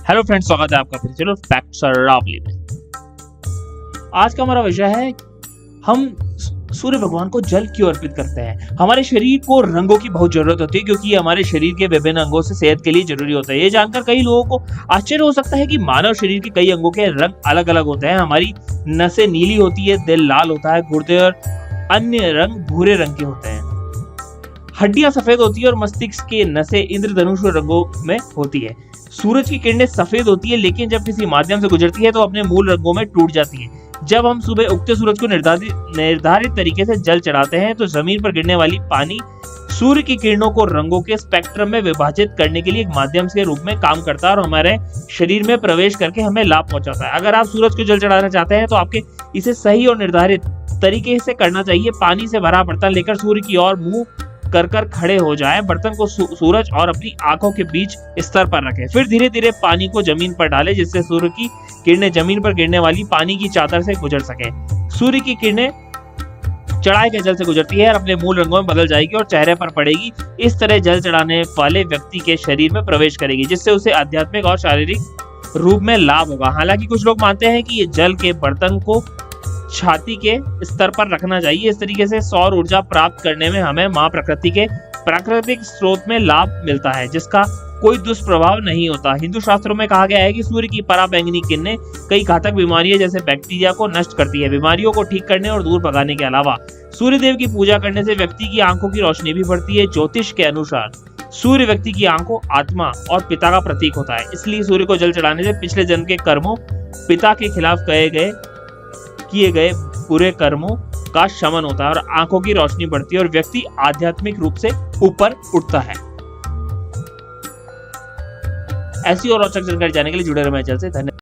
Hello friends, स्वागत है आपका फिर चलो फैक्ट्स रावली में। आज का हमारा विषय है हम सूर्य भगवान को जल क्यों अर्पित करते हैं। हमारे शरीर को रंगों की बहुत जरूरत होती है क्योंकि ये हमारे शरीर के विभिन्न अंगों से सेहत के लिए जरूरी होता है। ये जानकर कई लोगों को आश्चर्य हो सकता है कि मानव शरीर के कई अंगों के रंग अलग अलग होते हैं। हमारी नसें नीली होती है, दिल लाल होता है, गुर्दे और अन्य रंग भूरे रंग के होते हैं, हड्डियां सफेद होती है और मस्तिष्क के नसें इंद्रधनुष रंगों में होती है। सूरज की किरणें सफेद होती है लेकिन जब किसी माध्यम से गुजरती है तो अपने मूल रंगों में टूट जाती है। जब हम सुबह उगते सूरज को निर्धारित तरीके से जल चढ़ाते हैं तो जमीन पर गिरने वाली पानी सूर्य की किरणों को रंगों के स्पेक्ट्रम में विभाजित करने के लिए एक माध्यम के रूप में काम करता है और हमारे शरीर में प्रवेश करके हमें लाभ पहुंचाता है। अगर आप सूरज को जल चढ़ाना चाहते हैं तो आपके इसे सही और निर्धारित तरीके से करना चाहिए। पानी से भरा बर्तन लेकर सूर्य की ओर मुंह कर खड़े हो जाएं। बर्तन को सूरज और अपनी आंखों के बीच स्तर पर रखें। फिर धीरे धीरे पानी को जमीन पर डालें जिससे सूर्य की किरणें जमीन पर गिरने वाली पानी की चादर से गुजर सके। सूर्य की किरणें चढ़ाए गए जल से गुजरती है और अपने मूल रंगों में बदल जाएगी और चेहरे पर पड़ेगी। इस तरह जल चढ़ाने वाले व्यक्ति के शरीर में प्रवेश करेगी जिससे उसे आध्यात्मिक और शारीरिक रूप में लाभ होगा। हालांकि कुछ लोग मानते हैं कि ये जल के बर्तन को छाती के स्तर पर रखना चाहिए। इस तरीके से सौर ऊर्जा प्राप्त करने में हमें मां प्रकृति के प्राकृतिक स्रोत में लाभ मिलता है जिसका कोई दुष्प्रभाव नहीं होता। हिंदू शास्त्रों में कहा गया है कि सूर्य की पराबैंगनी किरणें कई घातक बीमारियां जैसे बैक्टीरिया को नष्ट करती है। बीमारियों को ठीक करने और दूर भगाने के अलावा सूर्य देव की पूजा करने से व्यक्ति की आंखों की रोशनी भी बढ़ती है। ज्योतिष के अनुसार सूर्य व्यक्ति की आंखों, आत्मा और पिता का प्रतीक होता है। इसलिए सूर्य को जल चढ़ाने से पिछले जन्म के कर्मों, पिता के खिलाफ किए गए बुरे कर्मों का शमन होता है और आंखों की रोशनी बढ़ती है और व्यक्ति आध्यात्मिक रूप से ऊपर उठता है। ऐसी और रोचक जानकारी जानने के लिए जुड़े रहें मेरे चैनल से। धन्यवाद।